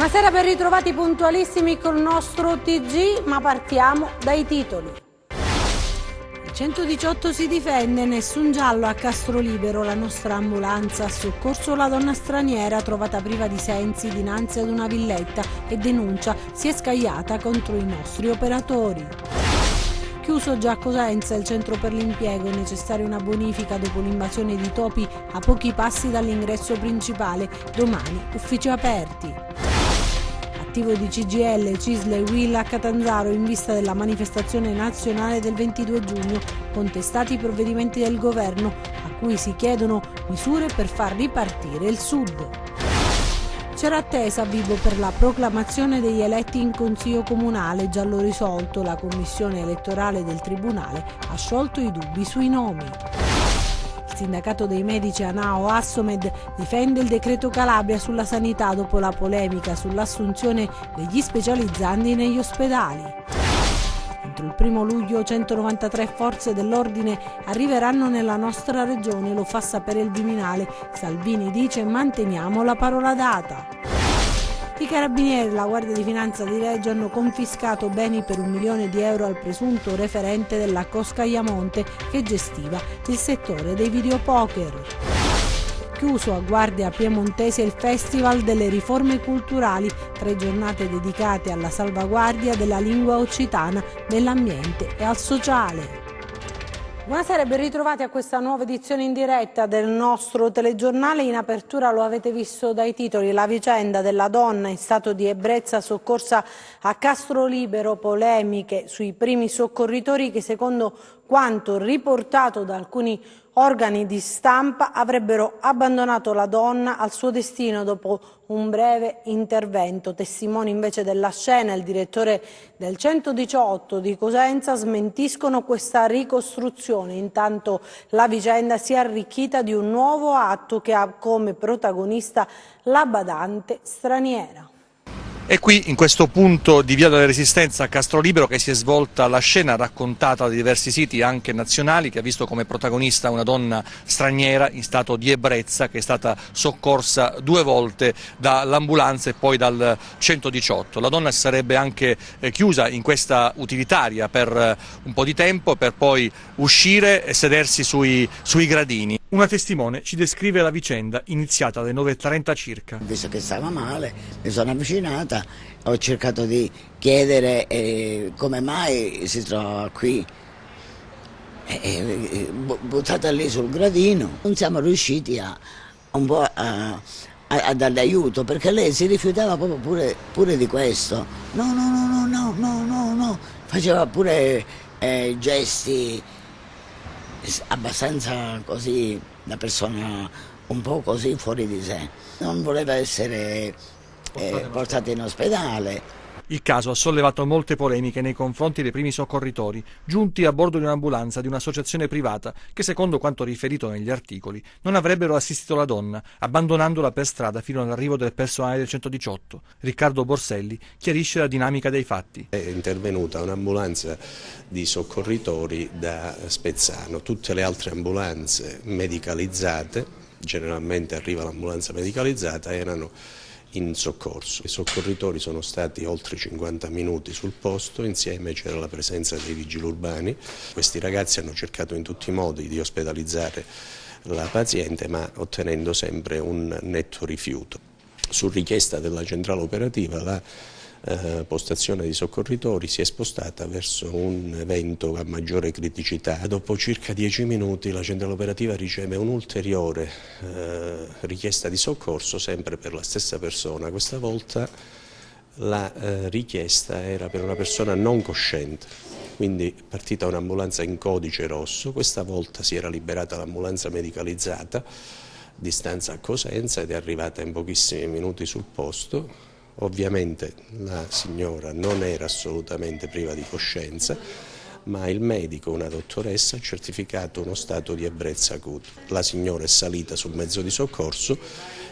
Buonasera, ben ritrovati puntualissimi col nostro TG, ma partiamo dai titoli. Il 118 si difende, nessun giallo a Castrolibero, la nostra ambulanza ha soccorso la donna straniera trovata priva di sensi dinanzi ad una villetta e denuncia si è scagliata contro i nostri operatori. Chiuso già a Cosenza il centro per l'impiego, è necessaria una bonifica dopo l'invasione di topi a pochi passi dall'ingresso principale, domani uffici aperti. Attivo di CGL, CISL e UIL a Catanzaro in vista della manifestazione nazionale del 22 giugno, contestati i provvedimenti del governo a cui si chiedono misure per far ripartire il sud. C'era attesa a Vibo per la proclamazione degli eletti in Consiglio Comunale, già lo risolto, la commissione elettorale del Tribunale ha sciolto i dubbi sui nomi. Il sindacato dei medici ANAO Assomed difende il decreto Calabria sulla sanità dopo la polemica sull'assunzione degli specializzandi negli ospedali. Entro il 1 luglio 193 forze dell'ordine arriveranno nella nostra regione, lo fa sapere il Viminale. Salvini dice manteniamo la parola data. I carabinieri e la Guardia di Finanza di Reggio hanno confiscato beni per 1 milione di euro al presunto referente della Coscagliamonte che gestiva il settore dei videopoker. Chiuso a Guardia Piemontese il Festival delle Riforme Culturali, 3 giornate dedicate alla salvaguardia della lingua occitana, dell'ambiente e al sociale. Buonasera e ben ritrovati a questa nuova edizione in diretta del nostro telegiornale. In apertura lo avete visto dai titoli, la vicenda della donna in stato di ebbrezza soccorsa a Castrolibero, polemiche sui primi soccorritori che secondo quanto riportato da alcuni organi di stampa avrebbero abbandonato la donna al suo destino dopo un breve intervento. Testimoni invece della scena, il direttore del 118 di Cosenza, smentiscono questa ricostruzione. Intanto la vicenda si è arricchita di un nuovo atto che ha come protagonista la badante straniera. È qui, in questo punto di Via della Resistenza a Castrolibero, che si è svolta la scena raccontata da diversi siti anche nazionali, che ha visto come protagonista una donna straniera in stato di ebbrezza che è stata soccorsa 2 volte dall'ambulanza e poi dal 118. La donna si sarebbe anche chiusa in questa utilitaria per un po' di tempo per poi uscire e sedersi sui gradini. Una testimone ci descrive la vicenda iniziata alle 9:30 circa. Visto che stava male, mi sono avvicinata, ho cercato di chiedere come mai si trova qui, buttata lì sul gradino. Non siamo riusciti a darle aiuto perché lei si rifiutava proprio pure di questo. No, faceva pure gesti abbastanza così, da persona un po' così fuori di sé. Non voleva essere portata in ospedale. Il caso ha sollevato molte polemiche nei confronti dei primi soccorritori, giunti a bordo di un'ambulanza di un'associazione privata che, secondo quanto riferito negli articoli, non avrebbero assistito la donna, abbandonandola per strada fino all'arrivo del personale del 118. Riccardo Borselli chiarisce la dinamica dei fatti. È intervenuta un'ambulanza di soccorritori da Spezzano. Tutte le altre ambulanze medicalizzate, generalmente arriva l'ambulanza medicalizzata, erano in soccorso. I soccorritori sono stati oltre 50 minuti sul posto, insieme c'era la presenza dei vigili urbani. Questi ragazzi hanno cercato in tutti i modi di ospedalizzare la paziente, ma ottenendo sempre un netto rifiuto. Su richiesta della centrale operativa la postazione di soccorritori si è spostata verso un evento a maggiore criticità. Dopo circa 10 minuti la centrale operativa riceve un'ulteriore richiesta di soccorso, sempre per la stessa persona. Questa volta la richiesta era per una persona non cosciente, quindi è partita un'ambulanza in codice rosso. Questa volta si era liberata l'ambulanza medicalizzata di stanza a Cosenza ed è arrivata in pochissimi minuti sul posto. Ovviamente la signora non era assolutamente priva di coscienza, ma il medico, una dottoressa, ha certificato uno stato di ebbrezza acuto. La signora è salita sul mezzo di soccorso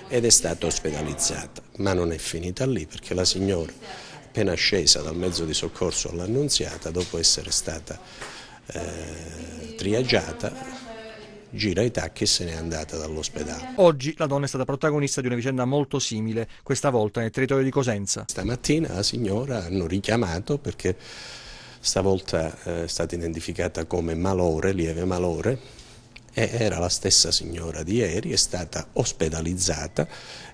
ed è stata ospedalizzata, ma non è finita lì perché la signora, appena scesa dal mezzo di soccorso all'Annunziata, dopo essere stata triagiata, gira i tacchi e se n'è andata dall'ospedale. Oggi la donna è stata protagonista di una vicenda molto simile, questa volta nel territorio di Cosenza. Stamattina la signora hanno richiamato perché stavolta è stata identificata come malore, lieve malore, e era la stessa signora di ieri, è stata ospedalizzata,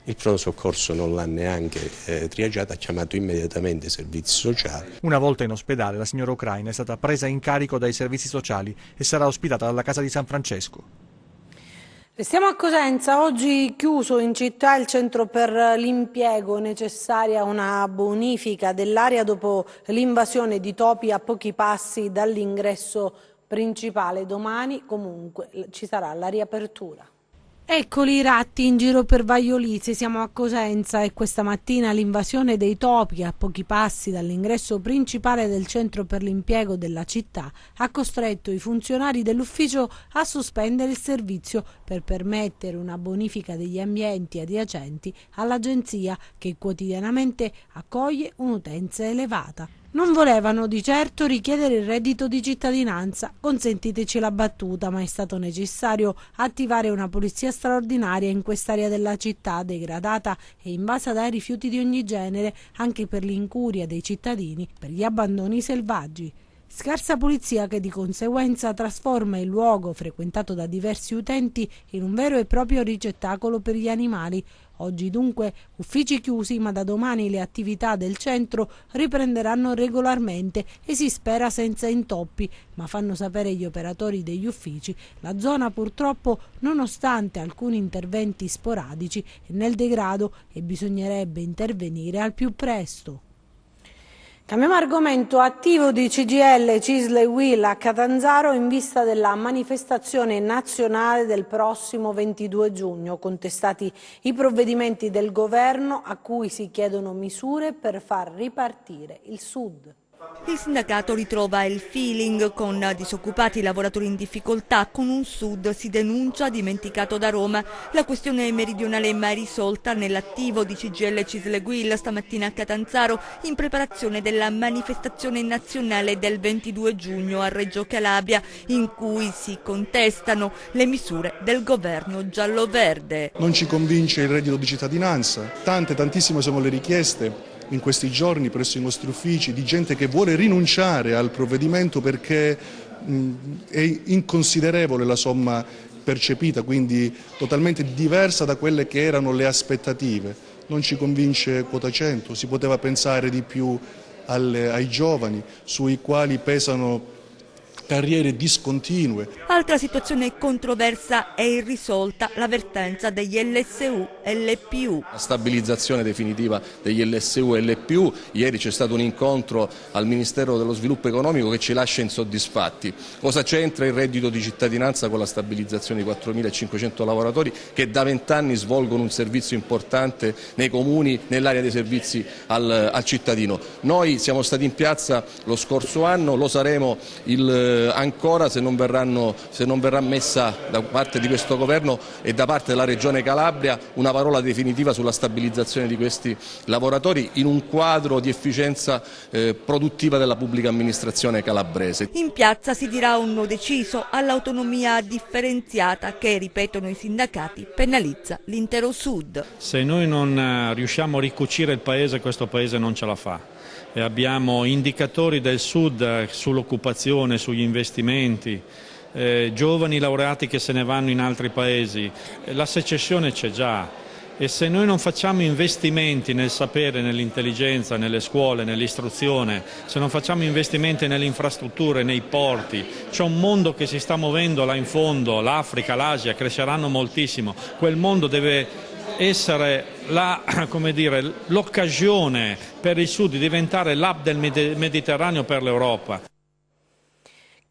il pronto soccorso non l'ha neanche triaggiata, ha chiamato immediatamente i servizi sociali. Una volta in ospedale la signora ucraina è stata presa in carico dai servizi sociali e sarà ospitata dalla Casa di San Francesco. Restiamo a Cosenza, oggi chiuso in città il centro per l'impiego, necessaria una bonifica dell'area dopo l'invasione di topi a pochi passi dall'ingresso principale. Domani comunque ci sarà la riapertura. Eccoli i ratti in giro per Vaiolise, siamo a Cosenza e questa mattina l'invasione dei topi a pochi passi dall'ingresso principale del centro per l'impiego della città ha costretto i funzionari dell'ufficio a sospendere il servizio per permettere una bonifica degli ambienti adiacenti all'agenzia che quotidianamente accoglie un'utenza elevata. Non volevano di certo richiedere il reddito di cittadinanza, consentiteci la battuta, ma è stato necessario attivare una polizia straordinaria in quest'area della città degradata e invasa dai rifiuti di ogni genere, anche per l'incuria dei cittadini per gli abbandoni selvaggi. Scarsa pulizia che di conseguenza trasforma il luogo frequentato da diversi utenti in un vero e proprio ricettacolo per gli animali. Oggi dunque uffici chiusi, ma da domani le attività del centro riprenderanno regolarmente e si spera senza intoppi, ma fanno sapere gli operatori degli uffici, la zona purtroppo, nonostante alcuni interventi sporadici, è nel degrado e bisognerebbe intervenire al più presto. Cambiamo argomento, attivo di CGIL, CISL e UIL a Catanzaro in vista della manifestazione nazionale del prossimo 22 giugno. Contestati i provvedimenti del governo a cui si chiedono misure per far ripartire il Sud. Il sindacato ritrova il feeling con disoccupati, lavoratori in difficoltà, con un Sud, si denuncia, dimenticato da Roma. La questione meridionale è mai risolta nell'attivo di CGIL, CISL e UIL stamattina a Catanzaro in preparazione della manifestazione nazionale del 22 giugno a Reggio Calabria, in cui si contestano le misure del governo giallo-verde. Non ci convince il reddito di cittadinanza, tantissime sono le richieste in questi giorni presso i nostri uffici di gente che vuole rinunciare al provvedimento perché è inconsiderevole la somma percepita, quindi totalmente diversa da quelle che erano le aspettative. Non ci convince quota 100, si poteva pensare di più ai giovani sui quali pesano carriere discontinue. Altra situazione controversa e irrisolta, l'avvertenza degli LSU LPU. La stabilizzazione definitiva degli LSU LPU, ieri c'è stato un incontro al Ministero dello Sviluppo Economico che ci lascia insoddisfatti. Cosa c'entra il reddito di cittadinanza con la stabilizzazione di 4.500 lavoratori che da 20 anni svolgono un servizio importante nei comuni, nell'area dei servizi al cittadino? Noi siamo stati in piazza lo scorso anno, lo saremo ancora se non verrà messa da parte di questo governo e da parte della Regione Calabria una parola definitiva sulla stabilizzazione di questi lavoratori in un quadro di efficienza produttiva della pubblica amministrazione calabrese. In piazza si dirà un no deciso all'autonomia differenziata che, ripetono i sindacati, penalizza l'intero Sud. Se noi non riusciamo a ricucire il Paese, questo Paese non ce la fa. E abbiamo indicatori del Sud sull'occupazione, sugli investimenti, giovani laureati che se ne vanno in altri paesi. La secessione c'è già e se noi non facciamo investimenti nel sapere, nell'intelligenza, nelle scuole, nell'istruzione, se non facciamo investimenti nelle infrastrutture, nei porti, c'è un mondo che si sta muovendo là in fondo, l'Africa, l'Asia cresceranno moltissimo, quel mondo deve essere l'occasione per il Sud di diventare l'hub del Mediterraneo per l'Europa.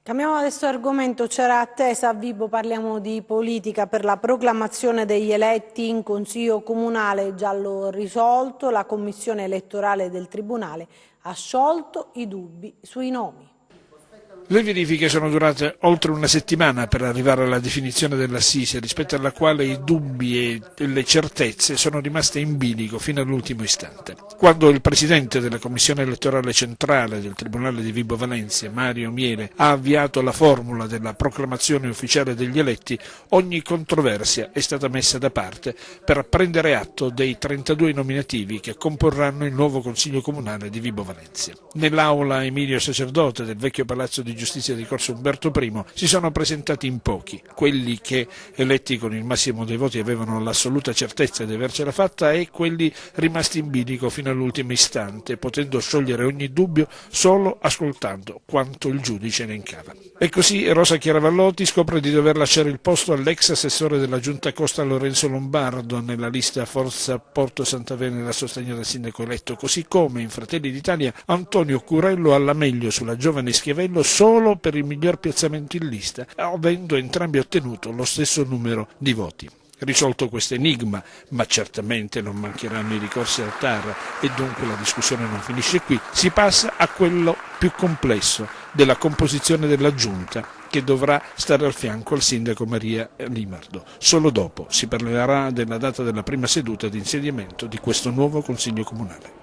Cambiamo adesso argomento, c'era attesa a Vibo, parliamo di politica per la proclamazione degli eletti in Consiglio Comunale, giallo risolto, la Commissione elettorale del Tribunale ha sciolto i dubbi sui nomi. Le verifiche sono durate oltre una settimana per arrivare alla definizione dell'assise, rispetto alla quale i dubbi e le certezze sono rimaste in bilico fino all'ultimo istante. Quando il presidente della Commissione elettorale centrale del Tribunale di Vibo Valentia, Mario Miele, ha avviato la formula della proclamazione ufficiale degli eletti, ogni controversia è stata messa da parte per prendere atto dei 32 nominativi che comporranno il nuovo Consiglio Comunale di Vibo Valentia. Nell'aula Emilio Sacerdote del vecchio Palazzo di Giustizia di Corso Umberto I si sono presentati in pochi, quelli che eletti con il massimo dei voti avevano l'assoluta certezza di avercela fatta e quelli rimasti in bilico fino all'ultimo istante, potendo sciogliere ogni dubbio solo ascoltando quanto il giudice elencava. E così Rosa Chiaravallotti scopre di dover lasciare il posto all'ex assessore della Giunta Costa Lorenzo Lombardo nella lista Forza Porto Santa Venera a sostegno del sindaco eletto, così come in Fratelli d'Italia Antonio Curello alla meglio sulla giovane Schiavello solo per il miglior piazzamento in lista, avendo entrambi ottenuto lo stesso numero di voti. Risolto questo enigma, ma certamente non mancheranno i ricorsi al TAR e dunque la discussione non finisce qui, si passa a quello più complesso della composizione della Giunta, che dovrà stare al fianco al sindaco Maria Limardo. Solo dopo si parlerà della data della prima seduta di insediamento di questo nuovo Consiglio Comunale.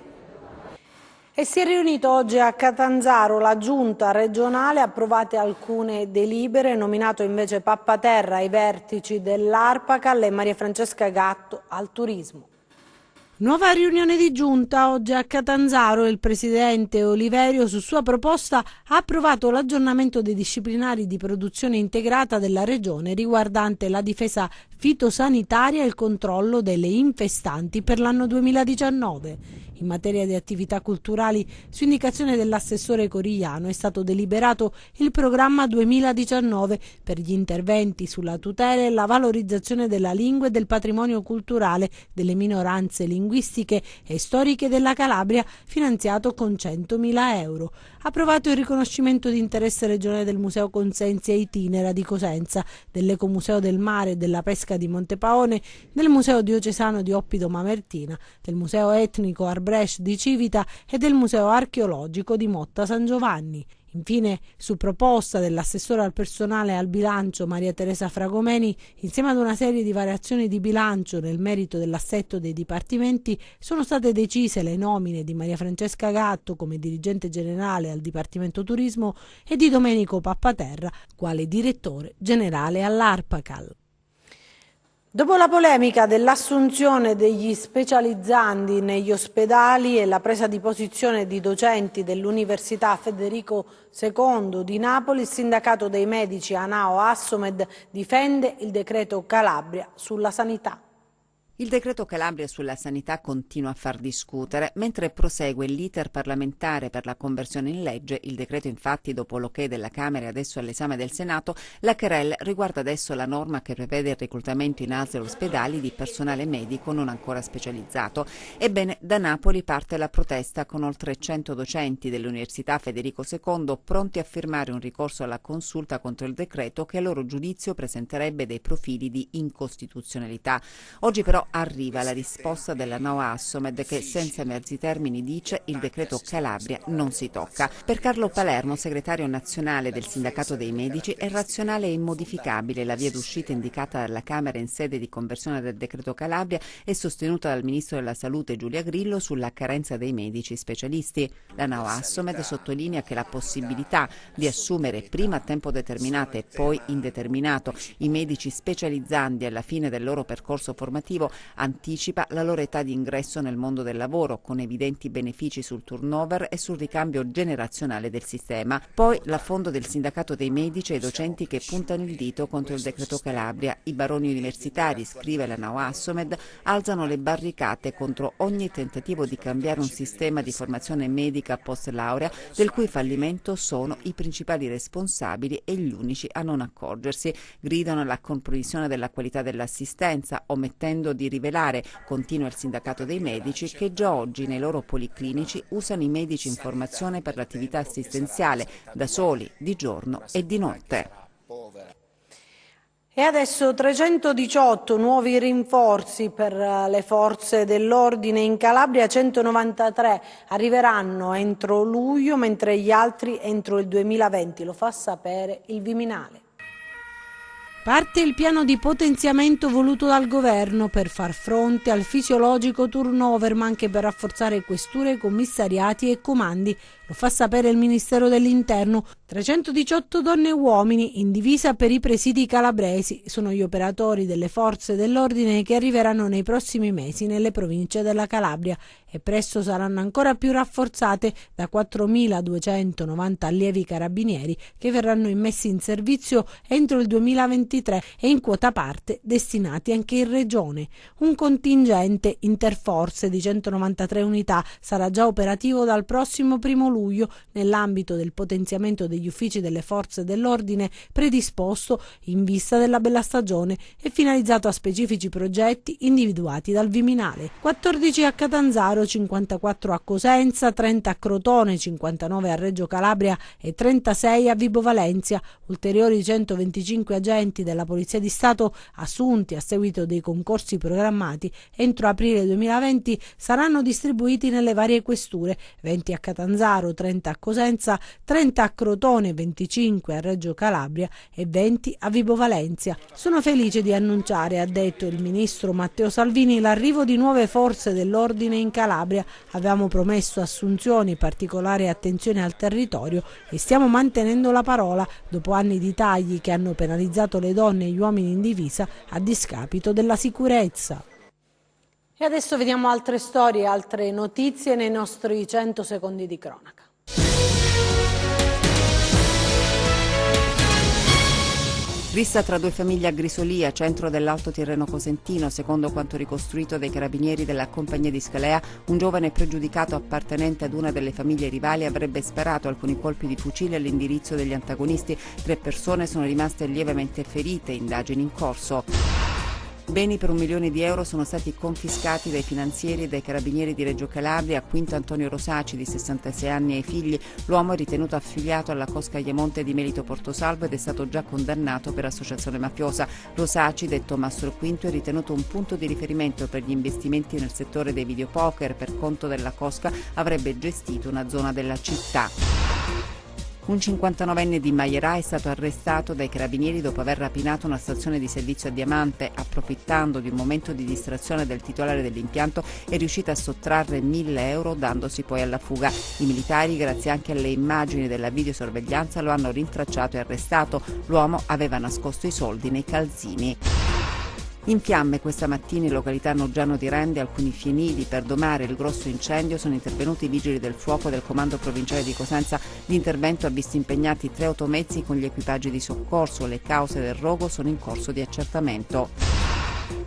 E si è riunito oggi a Catanzaro la giunta regionale, approvate alcune delibere, nominato invece Pappaterra ai vertici dell'Arpacal e Maria Francesca Gatto al turismo. Nuova riunione di giunta oggi a Catanzaro. Il presidente Oliverio su sua proposta ha approvato l'aggiornamento dei disciplinari di produzione integrata della regione riguardante la difesa fitosanitaria e il controllo delle infestanti per l'anno 2019. In materia di attività culturali, su indicazione dell'assessore Corigliano, è stato deliberato il programma 2019 per gli interventi sulla tutela e la valorizzazione della lingua e del patrimonio culturale delle minoranze linguistiche e storiche della Calabria, finanziato con 100.000 euro. Approvato il riconoscimento di interesse regionale del Museo Consensi e Itinera di Cosenza, dell'Ecomuseo del Mare e della Pesca di Montepaone, del Museo Diocesano di Oppido Mamertina, del Museo Etnico Arbresh di Civita e del Museo Archeologico di Motta San Giovanni. Infine, su proposta dell'assessore al personale e al bilancio Maria Teresa Fragomeni, insieme ad una serie di variazioni di bilancio nel merito dell'assetto dei dipartimenti, sono state decise le nomine di Maria Francesca Gatto come dirigente generale al Dipartimento Turismo e di Domenico Pappaterra quale direttore generale all'Arpacal. Dopo la polemica dell'assunzione degli specializzandi negli ospedali e la presa di posizione di docenti dell'Università Federico II di Napoli, il sindacato dei medici ANAO Assomed difende il decreto Calabria sulla sanità. Il decreto Calabria sulla sanità continua a far discutere, mentre prosegue l'iter parlamentare per la conversione in legge. Il decreto infatti, dopo l'ok della Camera e adesso all'esame del Senato, la querela riguarda adesso la norma che prevede il reclutamento in ASL ospedali di personale medico non ancora specializzato. Ebbene, da Napoli parte la protesta con oltre 100 docenti dell'Università Federico II pronti a firmare un ricorso alla consulta contro il decreto che a loro giudizio presenterebbe dei profili di incostituzionalità. Oggi però arriva la risposta della NAO Assomed che senza mezzi termini dice il decreto Calabria non si tocca. Per Carlo Palermo, segretario nazionale del sindacato dei medici, è razionale e immodificabile la via d'uscita indicata dalla Camera in sede di conversione del decreto Calabria e sostenuta dal ministro della Salute Giulia Grillo sulla carenza dei medici specialisti. La NAO Assomed sottolinea che la possibilità di assumere prima a tempo determinato e poi indeterminato i medici specializzandi alla fine del loro percorso formativo anticipa la loro età di ingresso nel mondo del lavoro, con evidenti benefici sul turnover e sul ricambio generazionale del sistema. Poi l'affondo del sindacato dei medici e i docenti che puntano il dito contro il decreto Calabria. I baroni universitari, scrive la NAO Assomed, alzano le barricate contro ogni tentativo di cambiare un sistema di formazione medica post laurea del cui fallimento sono i principali responsabili e gli unici a non accorgersi. Gridano alla compromissione della qualità dell'assistenza, omettendo di rivelare, continua il sindacato dei medici, che già oggi nei loro policlinici usano i medici in formazione per l'attività assistenziale, da soli, di giorno e di notte. E adesso 318 nuovi rinforzi per le forze dell'ordine in Calabria, 193 arriveranno entro luglio, mentre gli altri entro il 2020, lo fa sapere il Viminale. Parte il piano di potenziamento voluto dal governo per far fronte al fisiologico turnover, ma anche per rafforzare questure, commissariati e comandi. Lo fa sapere il Ministero dell'Interno. 318 donne e uomini in divisa per i presidi calabresi sono gli operatori delle forze dell'ordine che arriveranno nei prossimi mesi nelle province della Calabria e presto saranno ancora più rafforzate da 4.290 allievi carabinieri che verranno immessi in servizio entro il 2023 e in quota parte destinati anche in regione. Un contingente interforze di 193 unità sarà già operativo dal prossimo 1° luglio nell'ambito del potenziamento degli uffici delle forze dell'ordine predisposto in vista della bella stagione e finalizzato a specifici progetti individuati dal Viminale. 14 a Catanzaro, 54 a Cosenza, 30 a Crotone, 59 a Reggio Calabria e 36 a Vibo Valentia. Ulteriori 125 agenti della Polizia di Stato assunti a seguito dei concorsi programmati entro aprile 2020 saranno distribuiti nelle varie questure, 20 a Catanzaro, 30 a Cosenza, 30 a Crotone, 25 a Reggio Calabria e 20 a Vibo Valentia. Sono felice di annunciare, ha detto il ministro Matteo Salvini, l'arrivo di nuove forze dell'ordine in Calabria. Avevamo promesso assunzioni, particolare attenzione al territorio e stiamo mantenendo la parola dopo anni di tagli che hanno penalizzato le donne e gli uomini in divisa a discapito della sicurezza. E adesso vediamo altre storie, altre notizie nei nostri 100 secondi di cronaca. Rissa tra due famiglie a Grisolia, centro dell'Alto Tirreno Cosentino. Secondo quanto ricostruito dai carabinieri della compagnia di Scalea, un giovane pregiudicato appartenente ad una delle famiglie rivali avrebbe sparato alcuni colpi di fucile all'indirizzo degli antagonisti. 3 persone sono rimaste lievemente ferite, indagini in corso. Beni per €1 milione sono stati confiscati dai finanzieri e dai carabinieri di Reggio Calabria a Quinto Antonio Rosaci, di 66 anni, e ai figli. L'uomo è ritenuto affiliato alla Cosca Iemonte di Melito Portosalvo ed è stato già condannato per associazione mafiosa. Rosaci, detto Mastro Quinto, è ritenuto un punto di riferimento per gli investimenti nel settore dei videopoker. Per conto della Cosca avrebbe gestito una zona della città. Un 59enne di Maierà è stato arrestato dai carabinieri dopo aver rapinato una stazione di servizio a Diamante. Approfittando di un momento di distrazione del titolare dell'impianto, è riuscito a sottrarre €1.000, dandosi poi alla fuga. I militari, grazie anche alle immagini della videosorveglianza, lo hanno rintracciato e arrestato. L'uomo aveva nascosto i soldi nei calzini. In fiamme questa mattina in località Noggiano di Rende alcuni fienili. Per domare il grosso incendio sono intervenuti i vigili del fuoco del comando provinciale di Cosenza. L'intervento ha visto impegnati 3 automezzi con gli equipaggi di soccorso. Le cause del rogo sono in corso di accertamento.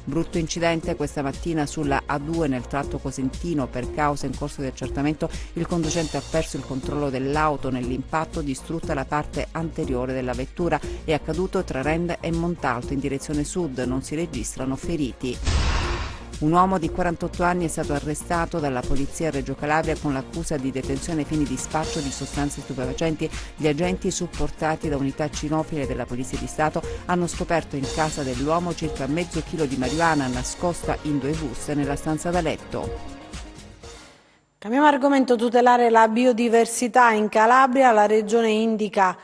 Brutto incidente questa mattina sulla A2 nel tratto cosentino. Per causa in corso di accertamento, il conducente ha perso il controllo dell'auto. Nell'impatto distrutta la parte anteriore della vettura. È accaduto tra Rende e Montalto in direzione sud. Non si registrano feriti. Un uomo di 48 anni è stato arrestato dalla polizia a Reggio Calabria con l'accusa di detenzione ai fini di spaccio di sostanze stupefacenti. Gli agenti, supportati da unità cinofile della Polizia di Stato, hanno scoperto in casa dell'uomo circa mezzo chilo di marijuana nascosta in 2 buste nella stanza da letto. Cambiamo argomento: tutelare la biodiversità in Calabria. La regione indicata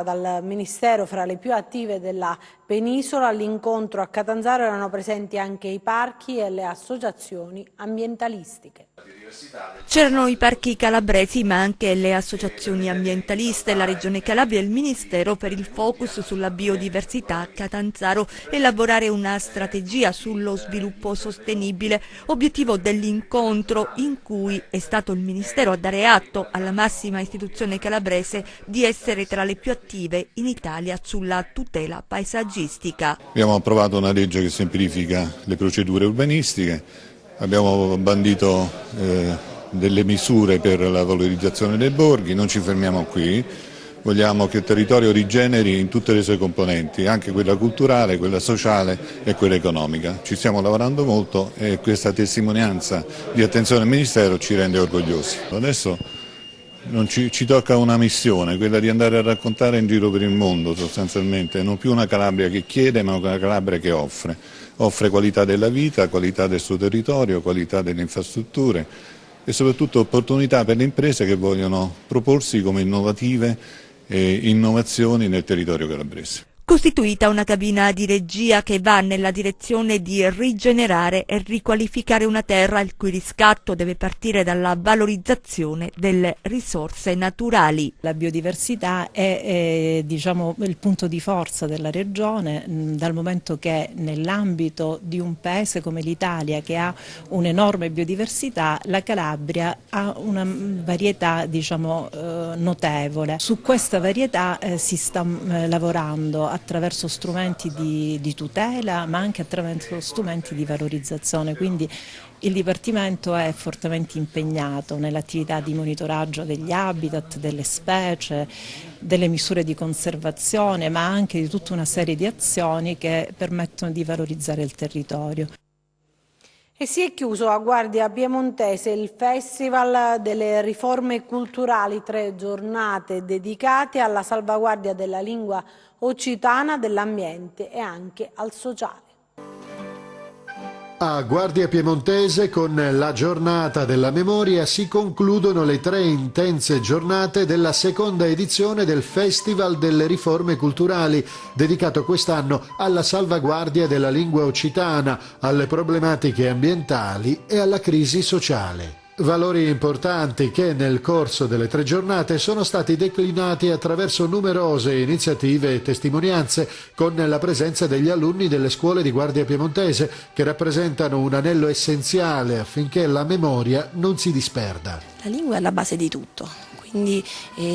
dal Ministero fra le più attive della penisola. All'incontro a Catanzaro erano presenti anche i parchi e le associazioni ambientalistiche. C'erano i parchi calabresi ma anche le associazioni ambientaliste, la Regione Calabria e il Ministero per il focus sulla biodiversità a Catanzaro. Elaborare una strategia sullo sviluppo sostenibile, obiettivo dell'incontro in cui è stato il Ministero a dare atto alla massima istituzione calabrese di essere tra le più attive in Italia sulla tutela paesaggistica. Abbiamo approvato una legge che semplifica le procedure urbanistiche. Abbiamo bandito delle misure per la valorizzazione dei borghi, non ci fermiamo qui, vogliamo che il territorio rigeneri in tutte le sue componenti, anche quella culturale, quella sociale e quella economica. Ci stiamo lavorando molto e questa testimonianza di attenzione del Ministero ci rende orgogliosi. Adesso ci tocca una missione, quella di andare a raccontare in giro per il mondo sostanzialmente, non più una Calabria che chiede ma una Calabria che offre qualità della vita, qualità del suo territorio, qualità delle infrastrutture e soprattutto opportunità per le imprese che vogliono proporsi come innovative innovazioni nel territorio calabrese. Costituita una cabina di regia che va nella direzione di rigenerare e riqualificare una terra il cui riscatto deve partire dalla valorizzazione delle risorse naturali. La biodiversità è diciamo, il punto di forza della regione, dal momento che nell'ambito di un paese come l'Italia, che ha un'enorme biodiversità, la Calabria ha una varietà diciamo, notevole. Su questa varietà si sta lavorando attraverso strumenti di tutela ma anche attraverso strumenti di valorizzazione, quindi il Dipartimento è fortemente impegnato nell'attività di monitoraggio degli habitat, delle specie, delle misure di conservazione ma anche di tutta una serie di azioni che permettono di valorizzare il territorio. E si è chiuso a Guardia Piemontese il Festival delle Riforme Culturali, 3 giornate dedicate alla salvaguardia della lingua occitana, dell'ambiente e anche al sociale. A Guardia Piemontese, con la giornata della memoria, si concludono le 3 intense giornate della seconda edizione del Festival delle Riforme Culturali, dedicato quest'anno alla salvaguardia della lingua occitana, alle problematiche ambientali e alla crisi sociale. Valori importanti che nel corso delle 3 giornate sono stati declinati attraverso numerose iniziative e testimonianze, con la presenza degli alunni delle scuole di Guardia Piemontese, che rappresentano un anello essenziale affinché la memoria non si disperda. La lingua è la base di tutto, quindi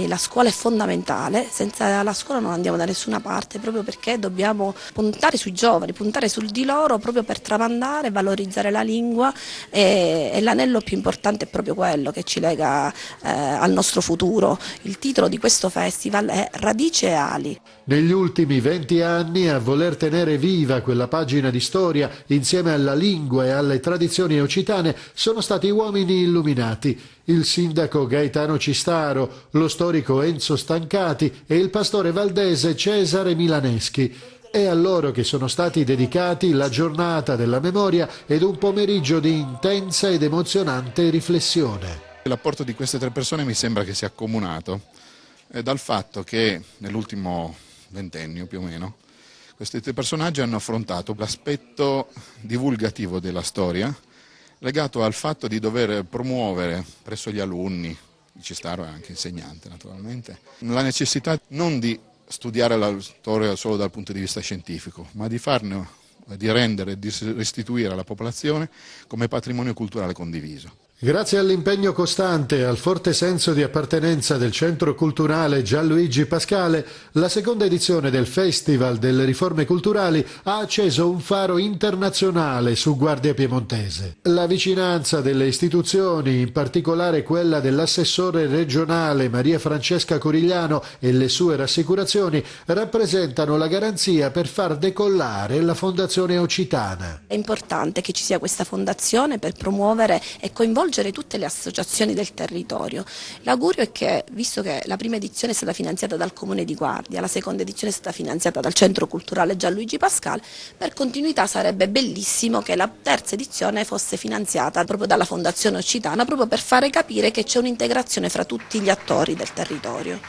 la scuola è fondamentale, senza la scuola non andiamo da nessuna parte, proprio perché dobbiamo puntare sui giovani, puntare sul di loro proprio per tramandare, valorizzare la lingua e l'anello più importante è proprio quello che ci lega al nostro futuro. Il titolo di questo festival è Radici e Ali. Negli ultimi 20 anni, a voler tenere viva quella pagina di storia insieme alla lingua e alle tradizioni occitane, sono stati uomini illuminati: il sindaco Gaetano Cistaro, lo storico Enzo Stancati e il pastore valdese Cesare Milaneschi. È a loro che sono stati dedicati la giornata della memoria ed un pomeriggio di intensa ed emozionante riflessione. L'apporto di queste 3 persone mi sembra che sia accomunato dal fatto che nell'ultimo ventennio più o meno questi 3 personaggi hanno affrontato l'aspetto divulgativo della storia, legato al fatto di dover promuovere presso gli alunni, Cistaro è anche insegnante naturalmente, la necessità non di studiare la storia solo dal punto di vista scientifico, ma di rendere e di restituire alla popolazione come patrimonio culturale condiviso. Grazie all'impegno costante e al forte senso di appartenenza del Centro Culturale Gianluigi Pascale, la seconda edizione del Festival delle Riforme Culturali ha acceso un faro internazionale su Guardia Piemontese. La vicinanza delle istituzioni, in particolare quella dell'assessore regionale Maria Francesca Corigliano e le sue rassicurazioni, rappresentano la garanzia per far decollare la Fondazione Occitana. È importante che ci sia questa fondazione per promuovere e coinvolgere tutte le associazioni del territorio. L'augurio è che, visto che la prima edizione è stata finanziata dal Comune di Guardia, la seconda edizione è stata finanziata dal Centro Culturale Gianluigi Pascale, per continuità sarebbe bellissimo che la terza edizione fosse finanziata proprio dalla Fondazione Occitana, proprio per fare capire che c'è un'integrazione fra tutti gli attori del territorio.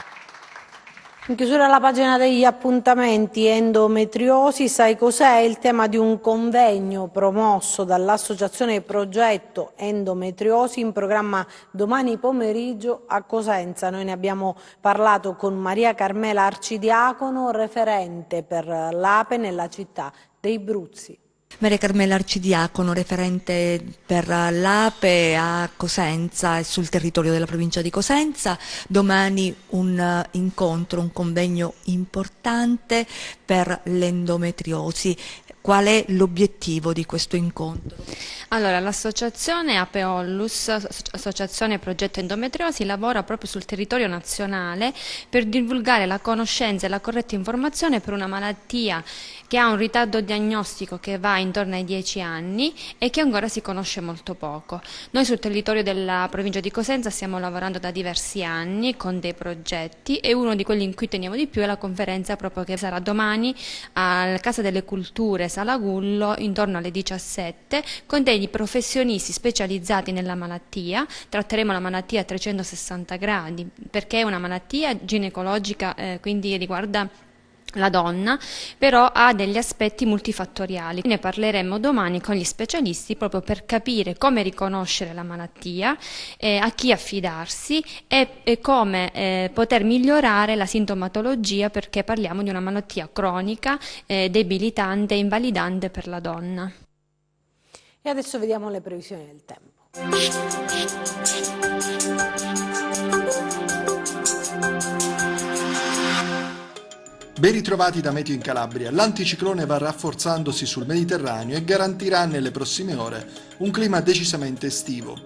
In chiusura alla pagina degli appuntamenti, endometriosi, sai cos'è? Il tema di un convegno promosso dall'associazione Progetto Endometriosi, in programma domani pomeriggio a Cosenza. Noi ne abbiamo parlato con Maria Carmela Arcidiacono, referente per l'APE nella città dei Bruzzi. Maria Carmela Arcidiacono, referente per l'APE a Cosenza e sul territorio della provincia di Cosenza. Domani un incontro, un convegno importante per l'endometriosi. Qual è l'obiettivo di questo incontro? Allora, l'associazione Apeollus, Associazione Progetto Endometriosi, lavora proprio sul territorio nazionale per divulgare la conoscenza e la corretta informazione per una malattia che ha un ritardo diagnostico che va intorno ai 10 anni e che ancora si conosce molto poco. Noi sul territorio della provincia di Cosenza stiamo lavorando da diversi anni con dei progetti e uno di quelli in cui teniamo di più è la conferenza proprio che sarà domani alla Casa delle Culture Salagullo intorno alle 17 con dei professionisti specializzati nella malattia. Tratteremo la malattia a 360 gradi perché è una malattia ginecologica, quindi riguarda la donna, però ha degli aspetti multifattoriali. Ne parleremo domani con gli specialisti proprio per capire come riconoscere la malattia, a chi affidarsi e come poter migliorare la sintomatologia, perché parliamo di una malattia cronica, debilitante e invalidante per la donna. E adesso vediamo le previsioni del tempo. Ben ritrovati da Meteo in Calabria. L'anticiclone va rafforzandosi sul Mediterraneo e garantirà nelle prossime ore un clima decisamente estivo.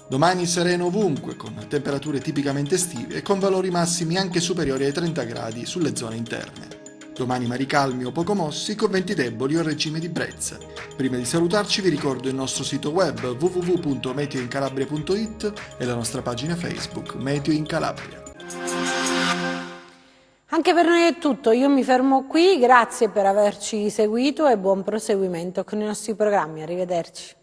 Domani sereno ovunque, con temperature tipicamente estive e con valori massimi anche superiori ai 30 gradi sulle zone interne. Domani mari calmi o poco mossi con venti deboli o regime di brezza. Prima di salutarci vi ricordo il nostro sito web www.meteoincalabria.it e la nostra pagina Facebook Meteo in Calabria. Anche per noi è tutto, io mi fermo qui, grazie per averci seguito e buon proseguimento con i nostri programmi, arrivederci.